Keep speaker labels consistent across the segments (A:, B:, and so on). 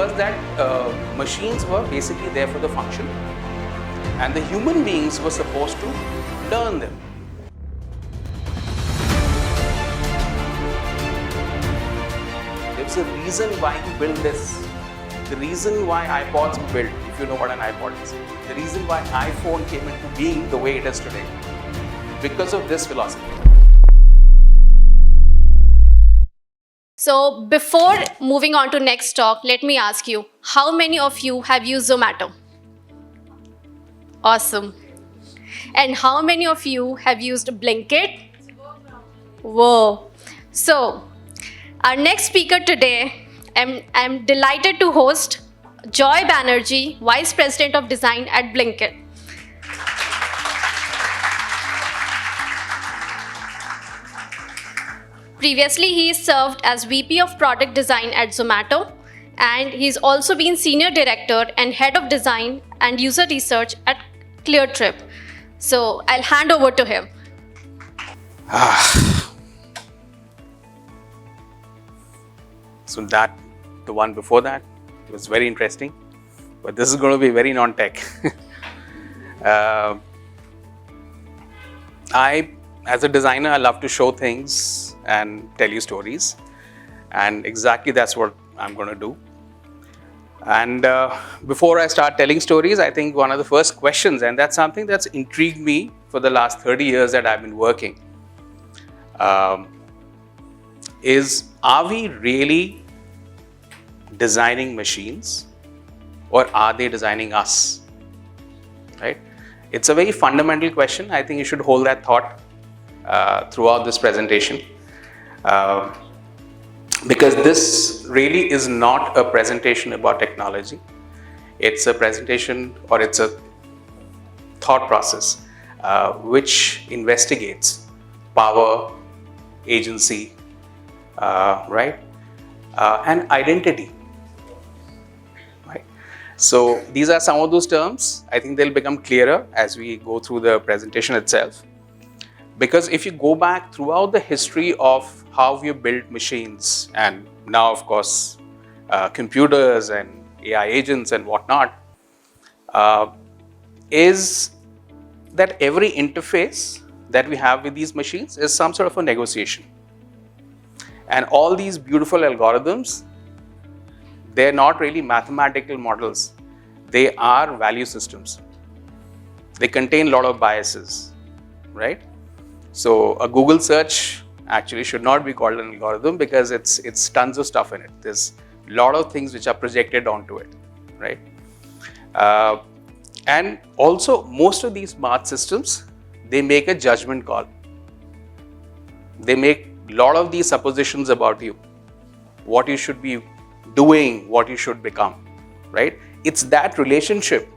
A: was that machines were basically there for the function, and the human beings were supposed to learn them. There's a reason why he built this. The reason why iPods were built, if you know what an iPod is. The reason why iPhone came into being the way it is today. Because of this philosophy.
B: So before moving on to next talk, let me ask you, how many of you have used Zomato? Awesome. And how many of you have used Blinkit? Whoa. So our next speaker today, I'm delighted to host Joy Banerjee, Vice President of Design at Blinkit. Previously, he served as VP of Product Design at Zomato, and he's also been Senior Director and Head of Design and User Research at ClearTrip. So I'll hand over to him.
A: So the one before that, was very interesting, but this is going to be very non-tech. As a designer, I love to show things and tell you stories, and exactly that's what I'm going to do. And before I start telling stories, I think one of the first questions, and that's something that's intrigued me for the last 30 years that I've been working, is, are we really designing machines, or are they designing us? Right? It's a very fundamental question. I think you should hold that thought throughout this presentation, because this really is not a presentation about technology. It's a presentation, or it's a thought process which investigates power, agency, right, and identity. Right. So these are some of those terms. I think they'll become clearer as we go through the presentation itself. Because if you go back throughout the history of how we built machines, and now of course computers and AI agents and whatnot, is that every interface that we have with these machines is some sort of a negotiation. And all these beautiful algorithms, they're not really mathematical models. They are value systems. They contain a lot of biases, right? So a Google search actually should not be called an algorithm, because it's tons of stuff in it. There's a lot of things which are projected onto it, right? And also most of these smart systems, they make a judgment call. They make a lot of these suppositions about you, what you should be doing, what you should become, right? It's that relationship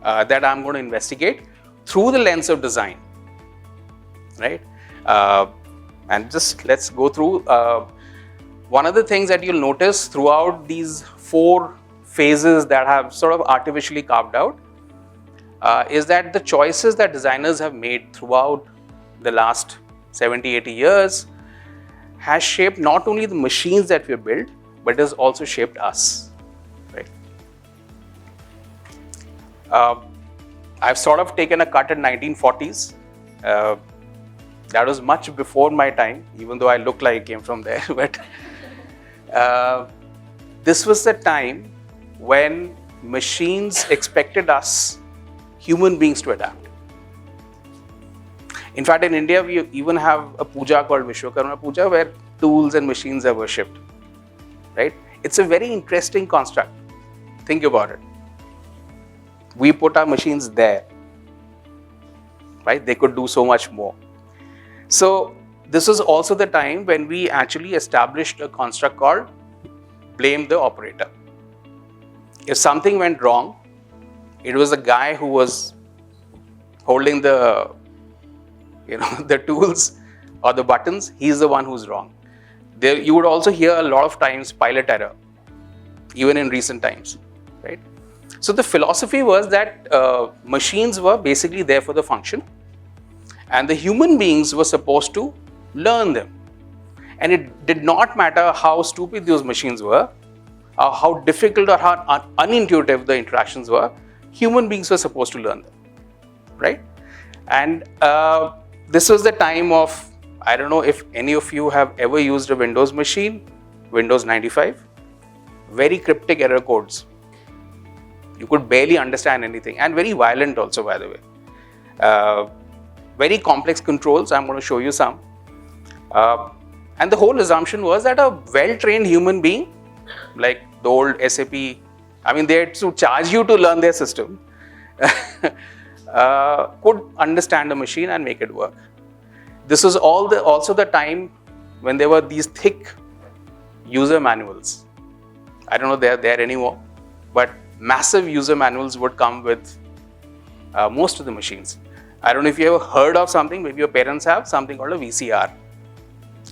A: that I'm going to investigate through the lens of design, right? And just let's go through. One of the things that you'll notice throughout these 4 phases that have sort of artificially carved out is that the choices that designers have made throughout the last 70, 80 years has shaped not only the machines that we built, but has also shaped us, right? I've sort of taken a cut in 1940s. That was much before my time, even though I look like I came from there. But this was the time when machines expected us, human beings, to adapt. In fact, in India, we even have a puja called Vishwakarma Puja, where tools and machines are worshipped, right? It's a very interesting construct. Think about it. We put our machines there, right? They could do so much more. So this was also the time when we actually established a construct called blame the operator. If something went wrong, it was the guy who was holding the, the tools or the buttons. He's the one who's wrong. There, you would also hear a lot of times pilot error, even in recent times, right? So the philosophy was that machines were basically there for the function, and the human beings were supposed to learn them. And it did not matter how stupid those machines were, how difficult or how unintuitive the interactions were, human beings were supposed to learn them, right? And this was the time of, I don't know if any of you have ever used a Windows machine, Windows 95, very cryptic error codes. You could barely understand anything, and very violent also, by the way. Very complex controls, I'm going to show you some. And the whole assumption was that a well-trained human being, like the old SAP, I mean, they had to charge you to learn their system, could understand the machine and make it work. This was also the time when there were these thick user manuals. I don't know if they're there anymore, but massive user manuals would come with most of the machines. I don't know if you ever heard of something, maybe your parents have, something called a VCR.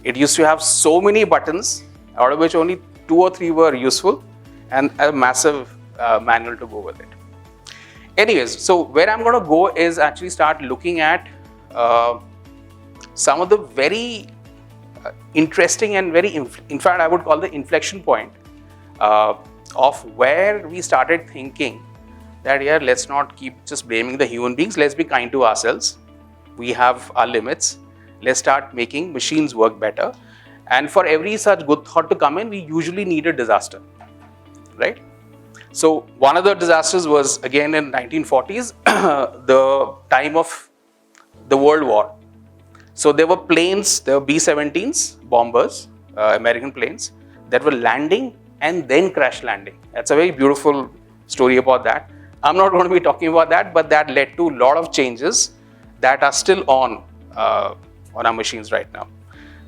A: It used to have so many buttons, out of which only 2 or 3 were useful, and a massive manual to go with it. Anyways, so where I'm going to go is actually start looking at some of the very interesting and very, in fact, I would call the inflection point of where we started thinking that, yeah, let's not keep just blaming the human beings, let's be kind to ourselves. We have our limits. Let's start making machines work better. And for every such good thought to come in, we usually need a disaster, right? So one of the disasters was again in 1940s, the time of the World War. So there were planes, there were B-17s, bombers, American planes, that were landing and then crash landing. That's a very beautiful story about that. I'm not going to be talking about that, but that led to a lot of changes that are still on our machines right now.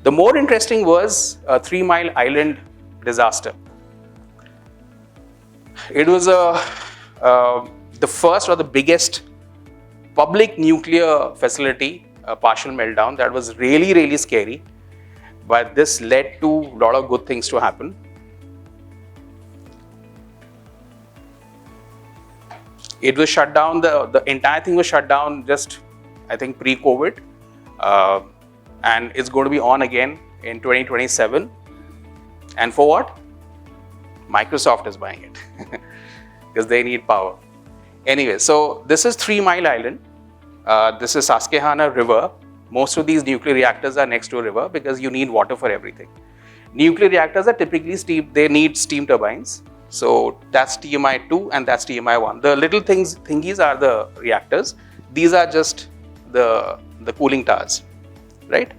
A: The more interesting was a 3 Mile Island disaster. It was the first or the biggest public nuclear facility, a partial meltdown that was really, really scary. But this led to a lot of good things to happen. It was shut down, the entire thing was shut down just, I think, pre-COVID. And it's going to be on again in 2027. And for what? Microsoft is buying it because they need power. Anyway, so this is 3 Mile Island. This is Susquehanna River. Most of these nuclear reactors are next to a river because you need water for everything. Nuclear reactors are typically they need steam turbines. So that's TMI-2 and that's TMI-1. The little thingies are the reactors. These are just the cooling towers, right?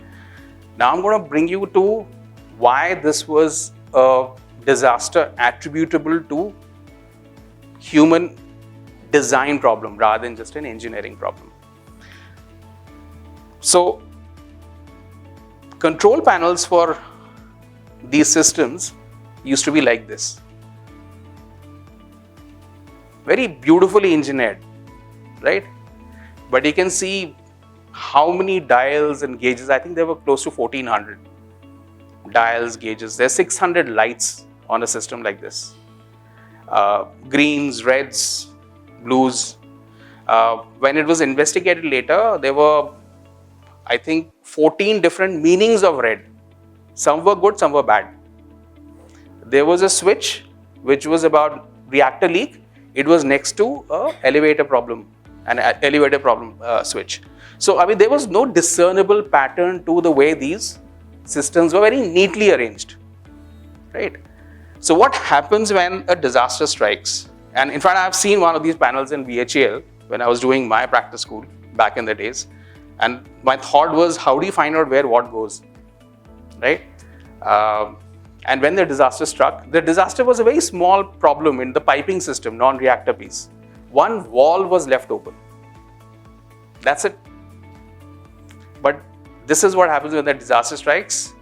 A: Now I'm going to bring you to why this was a disaster attributable to human design problem rather than just an engineering problem. So control panels for these systems used to be like this. Very beautifully engineered, right? But you can see how many dials and gauges. I think there were close to 1400 dials, gauges. There's 600 lights on a system like this. Greens, reds, blues. When it was investigated later, there were, I think, 14 different meanings of red. Some were good, some were bad. There was a switch which was about reactor leak. It was next to an elevator problem, switch. So, I mean, there was no discernible pattern to the way these systems were very neatly arranged, right? So, what happens when a disaster strikes? And in fact, I've seen one of these panels in VHAL when I was doing my practice school back in the days. And my thought was, how do you find out where what goes, right? And when the disaster struck, the disaster was a very small problem in the piping system, non-reactor piece. One valve was left open. That's it. But this is what happens when the disaster strikes.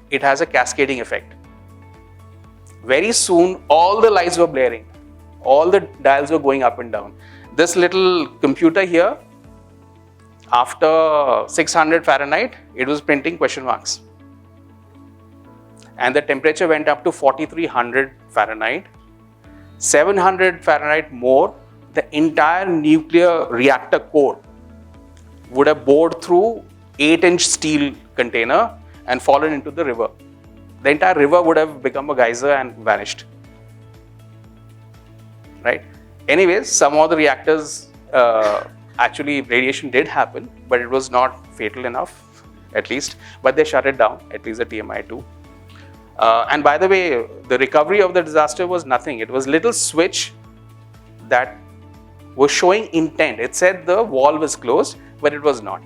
A: It has a cascading effect. Very soon, all the lights were blaring. All the dials were going up and down. This little computer here, after 600 Fahrenheit, it was printing question marks. And the temperature went up to 4300 Fahrenheit. 700 Fahrenheit more, the entire nuclear reactor core would have bored through 8-inch steel container and fallen into the river. The entire river would have become a geyser and vanished. right? Anyways, some of the reactors, actually radiation did happen, but it was not fatal enough, at least. But they shut it down, at least the TMI-2. And by the way, the recovery of the disaster was nothing. It was little switch that was showing intent. It said the wall was closed, but it was not.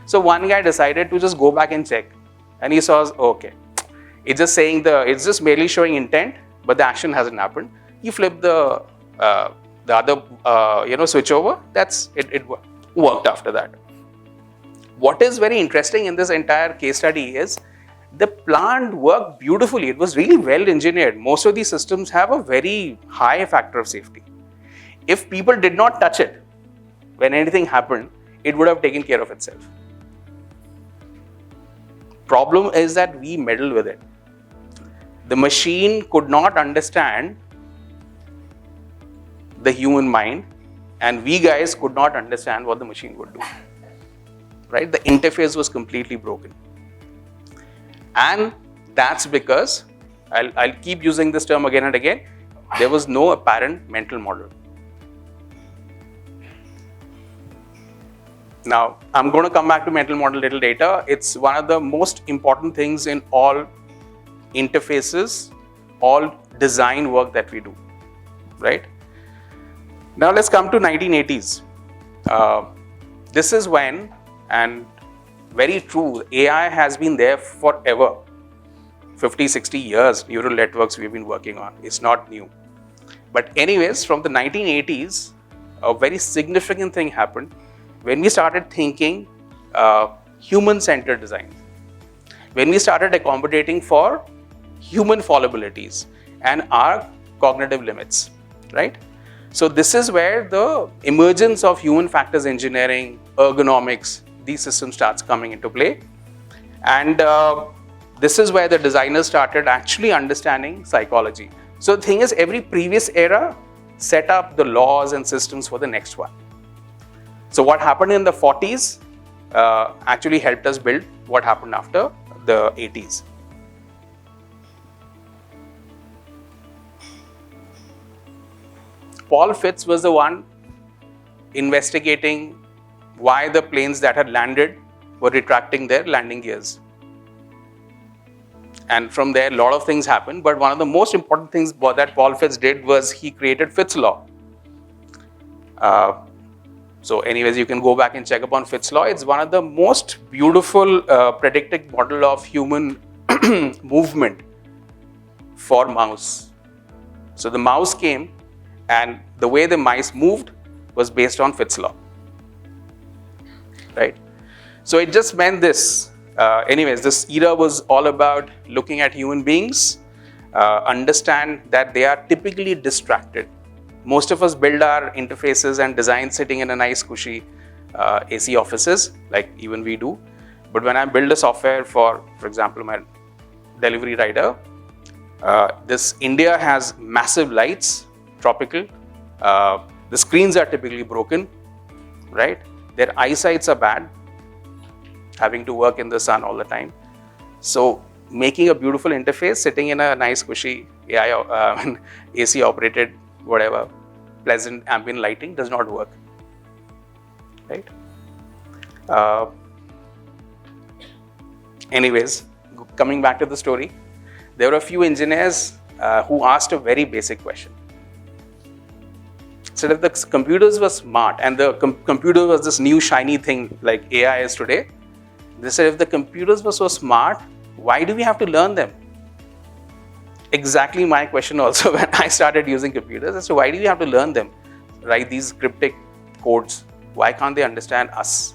A: So one guy decided to just go back and check, and he saw, okay, it's just saying it's just merely showing intent, but the action hasn't happened. He flipped the other switch over. That's it. It worked after that. What is very interesting in this entire case study is the plant worked beautifully. It was really well engineered. Most of these systems have a very high factor of safety. If people did not touch it when anything happened, it would have taken care of itself. Problem is that we meddle with it. The machine could not understand the human mind, and we guys could not understand what the machine would do. Right? The interface was completely broken. And that's because, I'll keep using this term again and again, there was no apparent mental model. Now, I'm going to come back to mental model a little later. It's one of the most important things in all interfaces, all design work that we do, right? Now, let's come to 1980s. This is when, and very true, AI has been there forever. 50, 60 years, neural networks we've been working on. It's not new. But anyways, from the 1980s, a very significant thing happened when we started thinking human-centered design. When we started accommodating for human fallibilities and our cognitive limits, right? So this is where the emergence of human factors engineering, ergonomics, these systems starts coming into play. And this is where the designers started actually understanding psychology. So the thing is, every previous era set up the laws and systems for the next one. So what happened in the 40s actually helped us build what happened after the 80s. Paul Fitts was the one investigating why the planes that had landed were retracting their landing gears. And from there, a lot of things happened. But one of the most important things that Paul Fitts did was he created Fitts' law. So anyways, you can go back and check upon Fitts' law. It's one of the most beautiful predictive model of human movement for mouse. So the mouse came, and the way the mice moved was based on Fitts' law, right? So it just meant this. Anyways, this era was all about looking at human beings, understand that they are typically distracted. Most of us build our interfaces and design sitting in a nice cushy AC offices, like even we do. But when I build a software for example, my delivery rider, this India has massive lights, tropical. The screens are typically broken, right? Their eyesights are bad, having to work in the sun all the time. So making a beautiful interface sitting in a nice cushy AC operated whatever pleasant ambient lighting does not work, right? Anyways, coming back to the story, there were a few engineers who asked a very basic question. So if the computers were smart, and the computer was this new shiny thing like AI is today, they said, if the computers were so smart, why do we have to learn them? Exactly my question also when I started using computers. I said, why do we have to learn them? Write these cryptic codes. Why can't they understand us?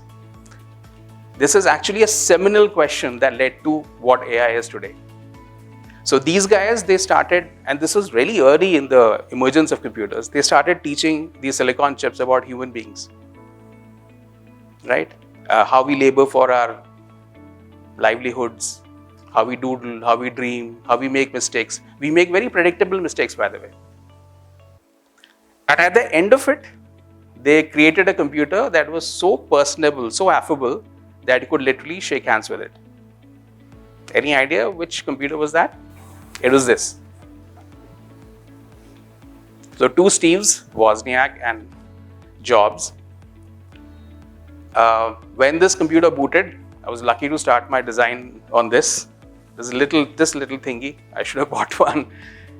A: This is actually a seminal question that led to what AI is today. So these guys, they started, and this was really early in the emergence of computers, they started teaching these silicon chips about human beings, right? How we labor for our livelihoods, how we doodle, how we dream, how we make mistakes. We make very predictable mistakes, by the way. And at the end of it, they created a computer that was so personable, so affable, that you could literally shake hands with it. Any idea which computer was that? It was this. So two Steves, Wozniak and Jobs. When this computer booted, I was lucky to start my design on this. This little thingy. I should have bought one.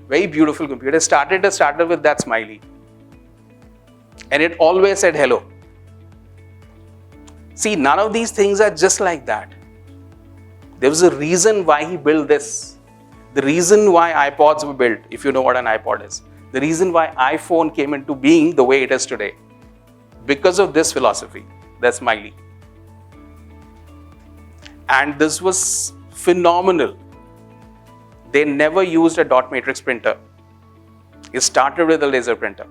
A: Very beautiful computer. It started with that smiley. And it always said hello. See, none of these things are just like that. There was a reason why he built this. The reason why iPods were built, if you know what an iPod is. The reason why iPhone came into being the way it is today. Because of this philosophy, that smiley. And this was phenomenal. They never used a dot matrix printer. It started with a laser printer.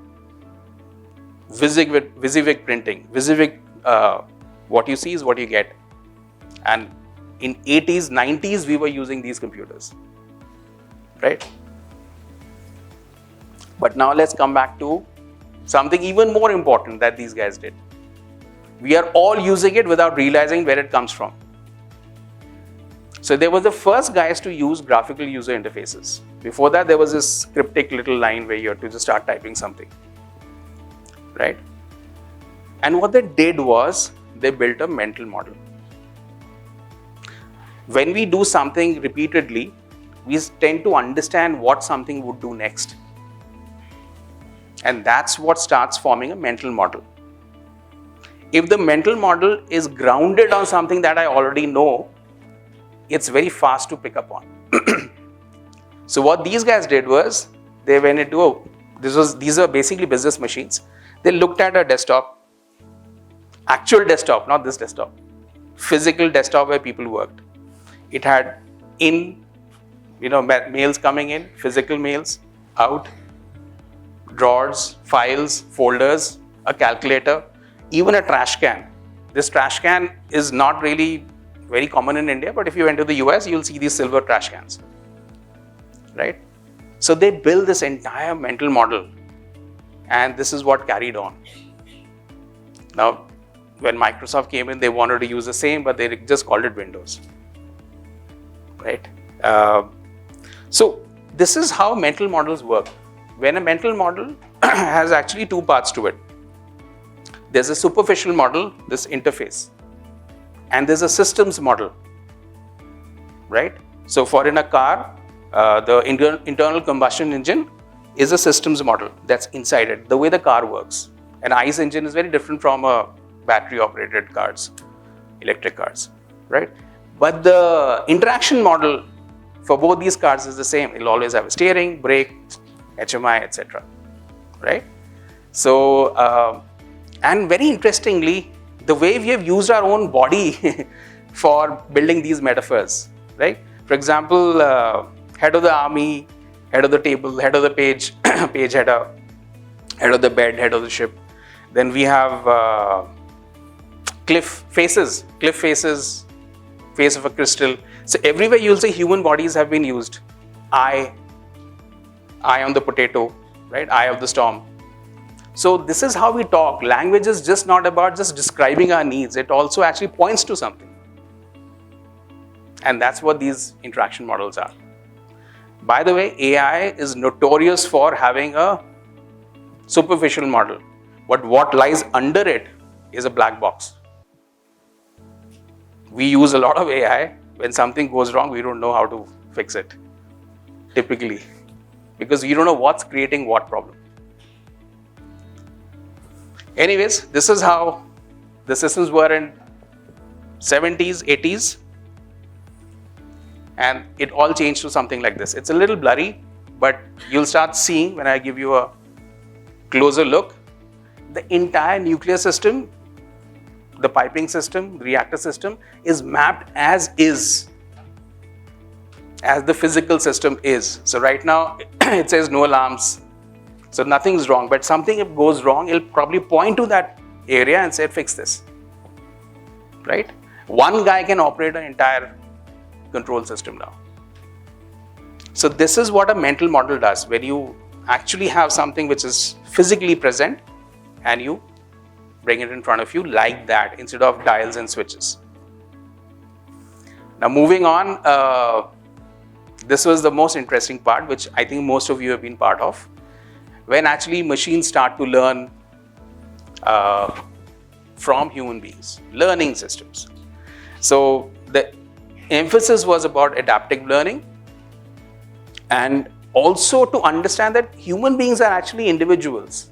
A: WYSIWYG printing. WYSIWYG, what you see is what you get. And in 80s, 90s, we were using these computers. Right? But now let's come back to something even more important that these guys did. We are all using it without realizing where it comes from. So they were the first guys to use graphical user interfaces. Before that, there was this cryptic little line where you had to just start typing something. Right? And what they did was, they built a mental model. When we do something repeatedly, we tend to understand what something would do next. And that's what starts forming a mental model. If the mental model is grounded on something that I already know, it's very fast to pick up on. So what these guys did was, they went into, these are basically business machines. They looked at a desktop, actual desktop, not this desktop, physical desktop where people worked. It had mails coming in, physical mails, out, drawers, files, folders, a calculator, even a trash can. This trash can is not really very common in India, but if you went to the US, you'll see these silver trash cans. Right? So they built this entire mental model, and this is what carried on. Now, when Microsoft came in, they wanted to use the same, but they just called it Windows. Right? So this is how mental models work. When a mental model has actually two parts to it. There's a superficial model, this interface, and there's a systems model, right? So for in a car, the internal combustion engine is a systems model that's inside it, the way the car works. An ICE engine is very different from a battery operated cars, electric cars, right? But the interaction model for both these cars is the same. It'll always have a steering, brake, HMI, etc. Right? So, and very interestingly, the way we have used our own body for building these metaphors, right? For example, head of the army, head of the table, head of the page, page header, head of the bed, head of the ship. Then we have cliff faces, face of a crystal. So everywhere you'll see human bodies have been used. Eye on the potato, right? Eye of the storm. So this is how we talk. Language is just not about just describing our needs. It also actually points to something. And that's what these interaction models are. By the way, AI is notorious for having a superficial model. But what lies under it is a black box. We use a lot of AI. When something goes wrong, we don't know how to fix it, typically, because we don't know what's creating what problem. Anyways, this is how the systems were in 70s, 80s, and it all changed to something like this. It's a little blurry, but you'll start seeing when I give you a closer look, the entire nuclear system, the piping system, the reactor system is mapped as is, as the physical system is. So right now it says no alarms, so nothing's wrong, but something if goes wrong, it'll probably point to that area and say fix this, right? One guy can operate an entire control system now. So this is what a mental model does, when you actually have something which is physically present and you bring it in front of you like that instead of dials and switches. Now moving on, this was the most interesting part, which I think most of you have been part of. when actually machines start to learn from human beings, learning systems. So the emphasis was about adaptive learning, and also to understand that human beings are actually individuals.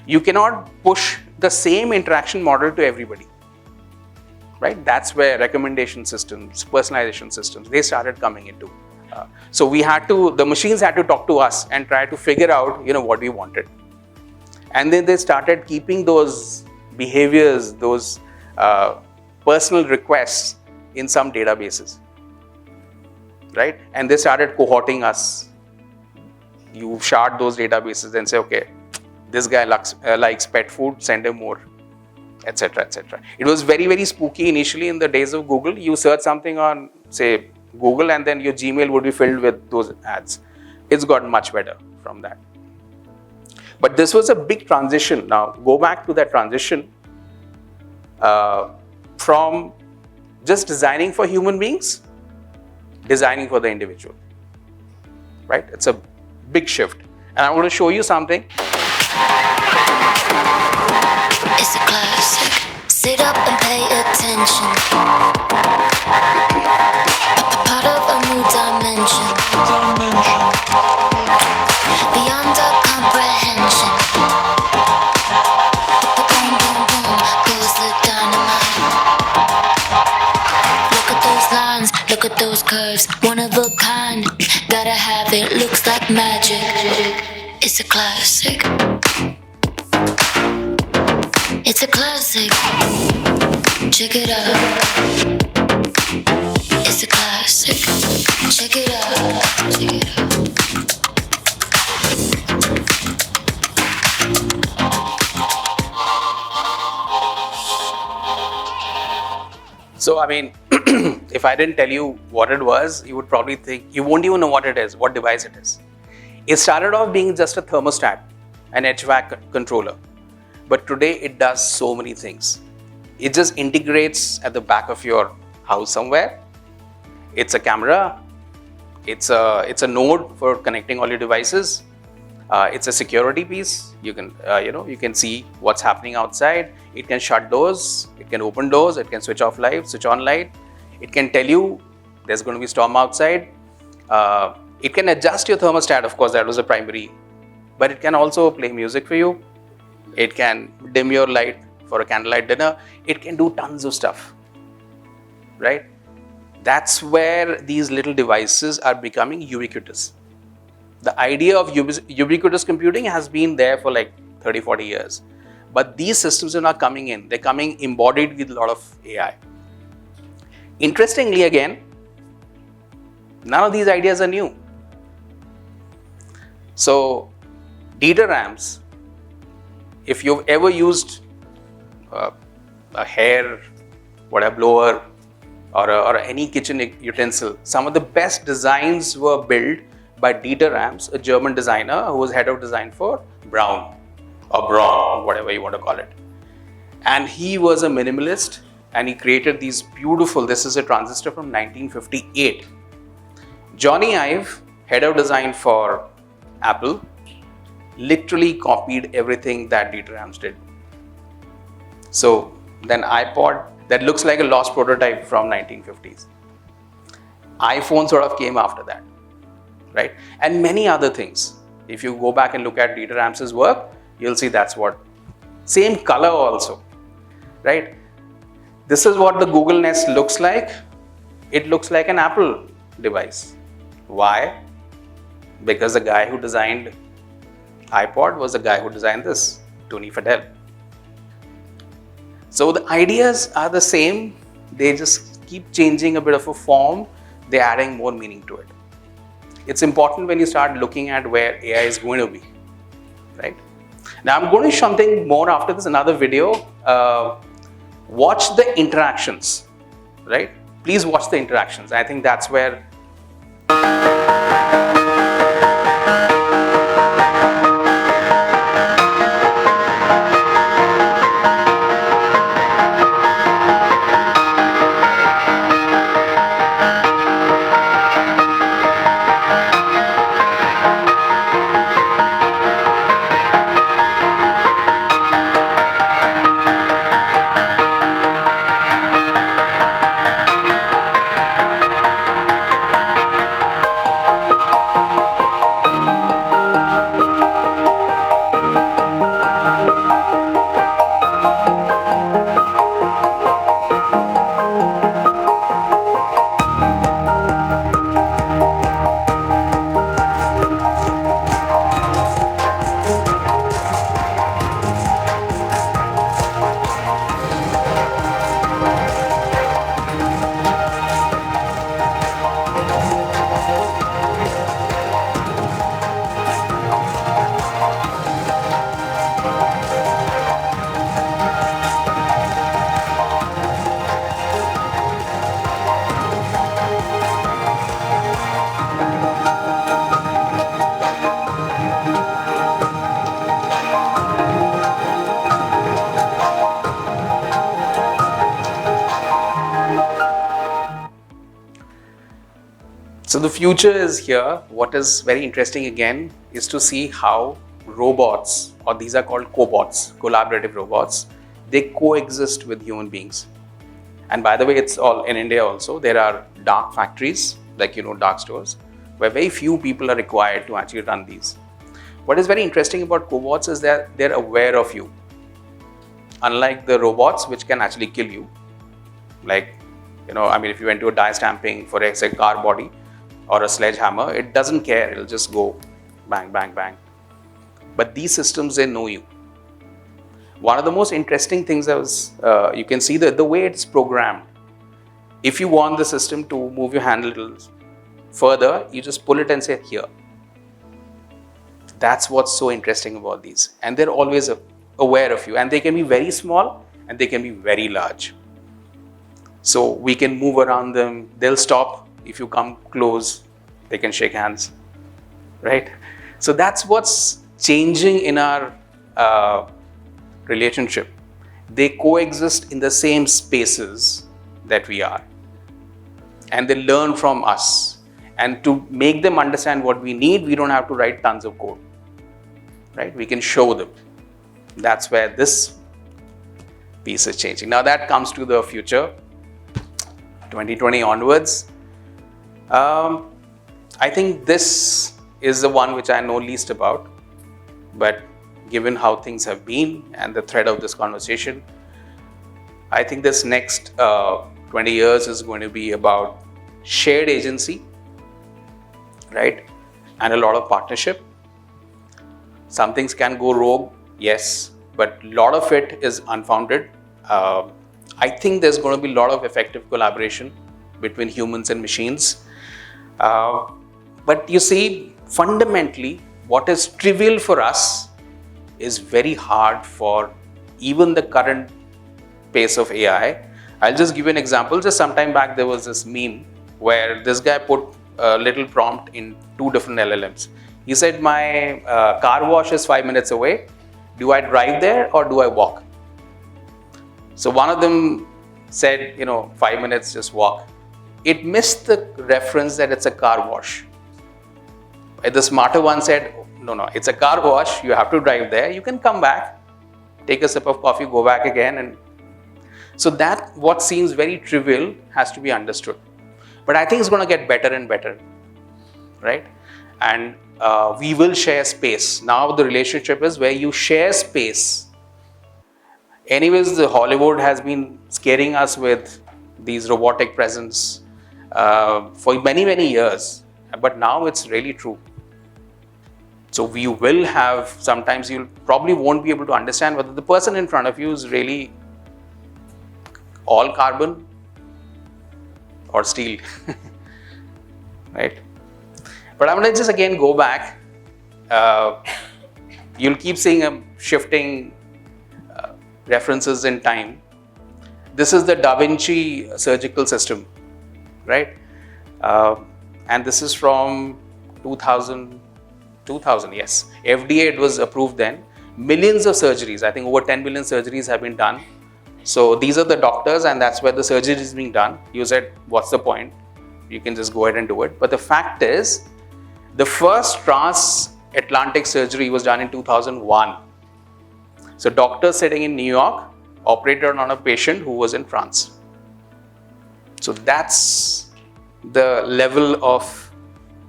A: You cannot push the same interaction model to everybody, right? That's where recommendation systems, personalization systems, they started coming into. So the machines had to talk to us and try to figure out, what we wanted. And then they started keeping those behaviors, those personal requests in some databases, right? And they started cohorting us. You shard those databases and say, okay, this guy likes pet food, send him more, etc., etc. It was very, very spooky initially in the days of Google. You search something on, say, Google, and then your Gmail would be filled with those ads. It's got much better from that. But this was a big transition. Now, go back to that transition from just designing for human beings, designing for the individual, right? It's a big shift. And I want to show you something.
C: It's a classic. Sit up and pay attention. Part of a new dimension. Beyond our comprehension. Boom, boom, boom, goes the dynamite. Look at those lines, look at those curves. One of a kind, gotta have it, looks like magic. It's a classic. It's a classic. Check it out. It's a classic. Check it out. Check it out.
A: So, I mean, if I didn't tell you what it was, you would probably think, you won't even know what it is, what device it is. It started off being just a thermostat, an HVAC controller. But today it does so many things. It just integrates at the back of your house somewhere. It's a camera. It's a node for connecting all your devices. It's a security piece. You can you can see what's happening outside. It can shut doors. It can open doors. It can switch off light, switch on light. It can tell you there's going to be storm outside. It can adjust your thermostat. Of course, that was the primary. But it can also play music for you. It can dim your light for a candlelight dinner. It can do tons of stuff, right? That's where these little devices are becoming ubiquitous. The idea of ubiquitous computing has been there for like 30, 40 years. But these systems are not coming in. They're coming embodied with a lot of AI. Interestingly, again, none of these ideas are new. So, data rams, if you've ever used a hair, blower, or any kitchen utensil, some of the best designs were built by Dieter Rams, a German designer who was head of design for Braun, or whatever you want to call it. And he was a minimalist, and he created these beautiful, this is a transistor from 1958. Johnny Ive, head of design for Apple, literally copied everything that Dieter Rams did. So then iPod, that looks like a lost prototype from 1950s. iPhone sort of came after that, right? And many other things. If you go back and look at Dieter Rams's work, you'll see that's what. Same color also, right? This is what the Google Nest looks like. It looks like an Apple device. Why? Because the guy who designed iPod was the guy who designed this, Tony Fadell. So the ideas are the same, they just keep changing a bit of a form, they're adding more meaning to it. It's important when you start looking at where AI is going to be, right? Now I'm going to show something more after this, another video. Watch the interactions, right? Please watch the interactions. I think that's where So the future is here. What is very interesting again is to see how robots, or these are called cobots, collaborative robots, they coexist with human beings. And by the way, it's all in India also. There are dark factories, like, dark stores, where very few people are required to actually run these. What is very interesting about cobots is that they're aware of you. Unlike the robots, which can actually kill you. Like, if you went to a die stamping for a car body or a sledgehammer, it doesn't care. It'll just go bang, bang, bang. But these systems, they know you. One of the most interesting things you can see the way it's programmed. If you want the system to move your hand a little further, you just pull it and say here. That's what's so interesting about these. And they're always aware of you. And they can be very small and they can be very large. So we can move around them. They'll stop. If you come close, they can shake hands. Right? So that's what's changing in our relationship. They coexist in the same spaces that we are. And they learn from us. And to make them understand what we need, we don't have to write tons of code. Right? We can show them. That's where this piece is changing. Now that comes to the future, 2020 onwards. I think this is the one which I know least about. But given how things have been and the thread of this conversation, I think this next 20 years is going to be about shared agency, right? And a lot of partnership. Some things can go rogue, yes, but a lot of it is unfounded. I think there's going to be a lot of effective collaboration between humans and machines. But you see, fundamentally, what is trivial for us is very hard for even the current pace of AI. I'll just give you an example. Just some time back, there was this meme where this guy put a little prompt in 2 different LLMs. He said, my car wash is 5 minutes away. Do I drive there or do I walk? So one of them said, 5 minutes, just walk. It missed the reference that it's a car wash. The smarter one said, no, it's a car wash. You have to drive there. You can come back, take a sip of coffee, go back again. And so that what seems very trivial has to be understood. But I think it's going to get better and better, right? And we will share space. Now the relationship is where you share space. Anyways, the Hollywood has been scaring us with these robotic presence for many, many years. But now it's really true. So we will have, sometimes you probably won't be able to understand whether the person in front of you is really all carbon or steel, right? But I'm going to just again go back. You'll keep seeing shifting references in time. This is the Da Vinci surgical system, right? And this is from 2000, yes. FDA, it was approved then. Millions of surgeries, I think over 10 million surgeries have been done. So these are the doctors and that's where the surgery is being done. You said, what's the point? You can just go ahead and do it. But the fact is, the first transatlantic surgery was done in 2001. So doctors sitting in New York operated on a patient who was in France. So that's the level of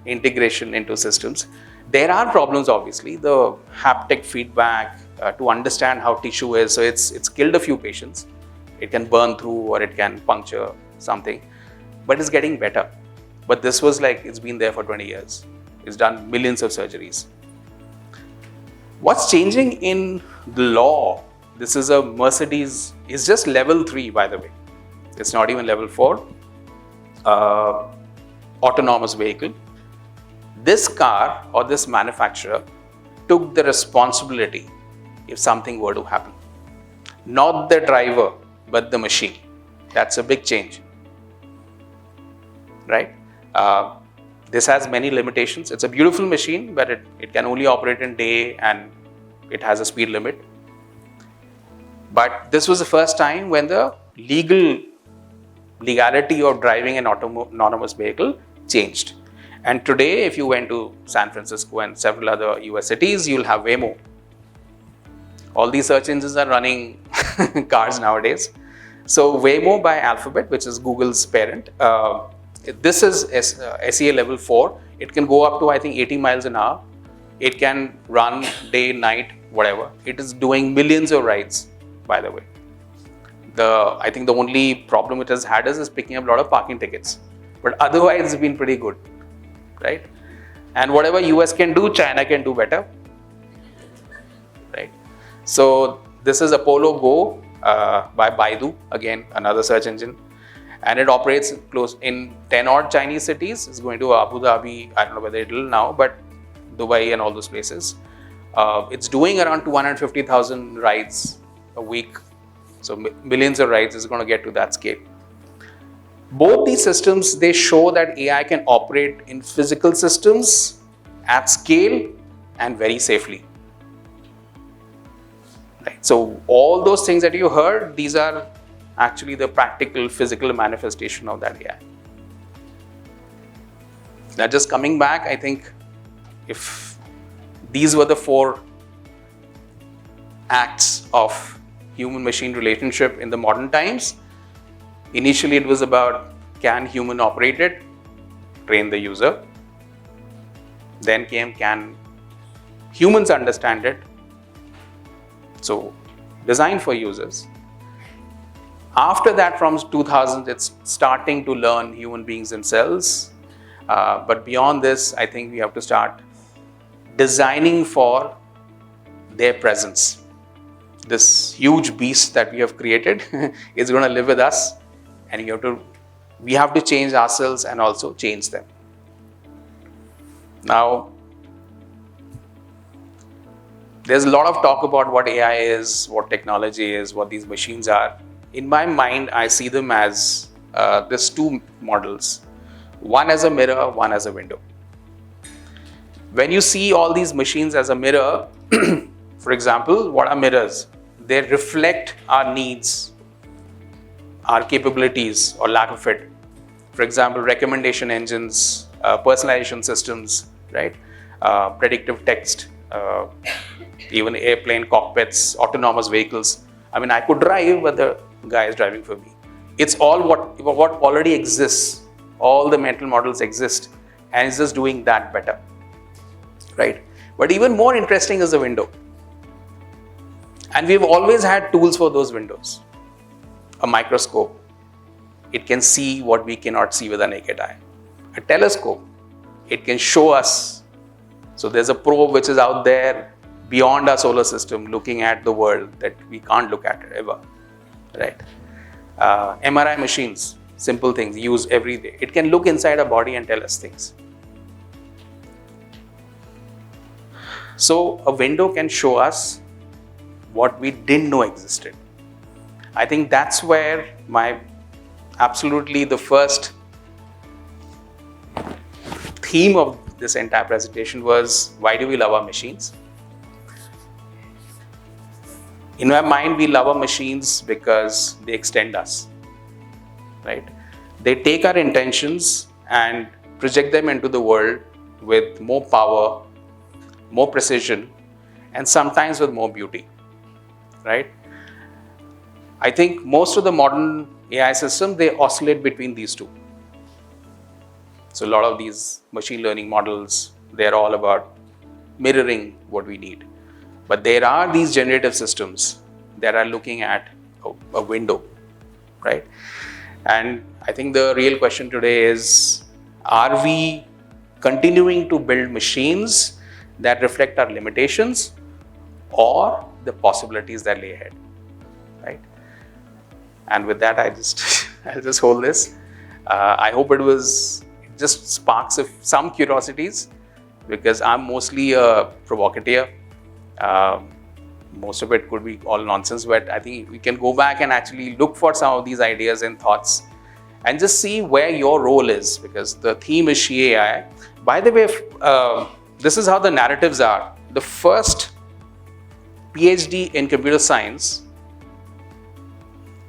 A: integration into systems. There are problems, obviously, the haptic feedback to understand how tissue is. So it's killed a few patients. It can burn through or it can puncture something, but it's getting better. But this was like, it's been there for 20 years. It's done millions of surgeries. What's changing in the law? This is a Mercedes, it's just level 3, by the way. It's not even level 4. Autonomous vehicle. This car or this manufacturer took the responsibility if something were to happen. Not the driver, but the machine. That's a big change, right? This has many limitations. It's a beautiful machine, but it can only operate in day and it has a speed limit. But this was the first time when the legality of driving an autonomous vehicle changed. And today, if you went to San Francisco and several other US cities, you'll have Waymo. All these search engines are running cars nowadays. So Waymo by Alphabet, which is Google's parent, this is SEA level 4. It can go up to, I think, 80 miles an hour. It can run day, night, whatever. It is doing millions of rides, by the way. I think the only problem it has had is picking up a lot of parking tickets. But otherwise, it's been pretty good, right? And whatever US can do, China can do better, right? So this is Apollo Go by Baidu, again, another search engine. And it operates close in 10 odd Chinese cities. It's going to Abu Dhabi, I don't know whether it will now, but Dubai and all those places. It's doing around 250,000 rides a week. So millions of rides is going to get to that scale. Both these systems, they show that AI can operate in physical systems at scale and very safely. Right. So all those things that you heard, these are actually the practical physical manifestation of that AI. Now just coming back, I think if these were the 4 acts of human-machine relationship in the modern times, initially it was about can human operate it, train the user. Then came can humans understand it, so design for users. After that, from 2000, it's starting to learn human beings themselves. But beyond this, I think we have to start designing for their presence. This huge beast that we have created is going to live with us, and we have to change ourselves and also change them. Now, there's a lot of talk about what AI is, what technology is, what these machines are. In my mind, I see them as there's 2 models. One as a mirror, one as a window. When you see all these machines as a mirror, for example, what are mirrors? They reflect our needs, our capabilities or lack of it. For example, recommendation engines, personalization systems, right? Predictive text, even airplane cockpits, autonomous vehicles. I mean, I could drive, but the guy is driving for me. It's all what already exists. All the mental models exist, and it's just doing that better, right? But even more interesting is the window. And we've always had tools for those windows. A microscope, it can see what we cannot see with our naked eye. A telescope, it can show us. So there's a probe which is out there beyond our solar system looking at the world that we can't look at ever, right? MRI machines, simple things used every day. It can look inside our body and tell us things. So a window can show us what we didn't know existed. I think that's where absolutely the first theme of this entire presentation was, why do we love our machines? In my mind, we love our machines because they extend us, right? They take our intentions and project them into the world with more power, more precision, and sometimes with more beauty, right? I think most of the modern AI systems, they oscillate between these 2. So a lot of these machine learning models, they're all about mirroring what we need. But there are these generative systems that are looking at a window, right? And I think the real question today is, are we continuing to build machines that reflect our limitations or the possibilities that lay ahead, right? And with that, I'll just hold this. I hope it just sparks some curiosities, because I'm mostly a provocateur. Most of it could be all nonsense, but I think we can go back and actually look for some of these ideas and thoughts and just see where your role is, because the theme is She AI. By the way, this is how the narratives are. The first PhD in computer science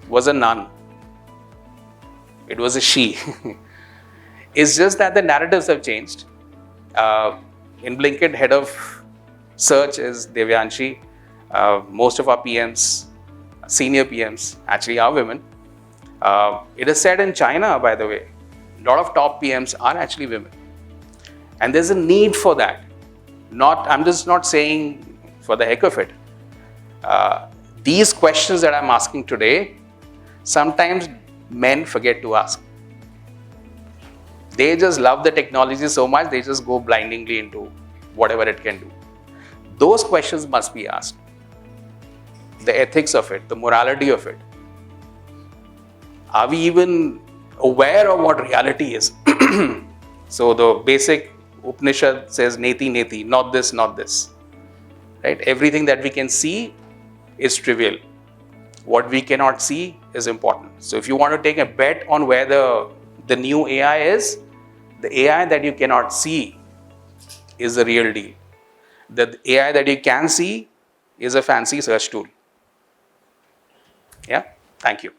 A: was a nun. It was a she. It's just that the narratives have changed. In Blinkit, head of search is Devyanshi. Most of our PMs, senior PMs, actually are women. It is said in China, by the way, a lot of top PMs are actually women. And there's a need for that. I'm just not saying for the heck of it. These questions that I'm asking today, sometimes men forget to ask. They just love the technology so much, they just go blindingly into whatever it can do. Those questions must be asked. The ethics of it, the morality of it. Are we even aware of what reality is? So the basic Upanishad says, neti, neti, not this, not this. Right? Everything that we can see is trivial. What we cannot see is important. So if you want to take a bet on where the new AI is, the AI that you cannot see is the real deal. The AI that you can see is a fancy search tool. Yeah, thank you.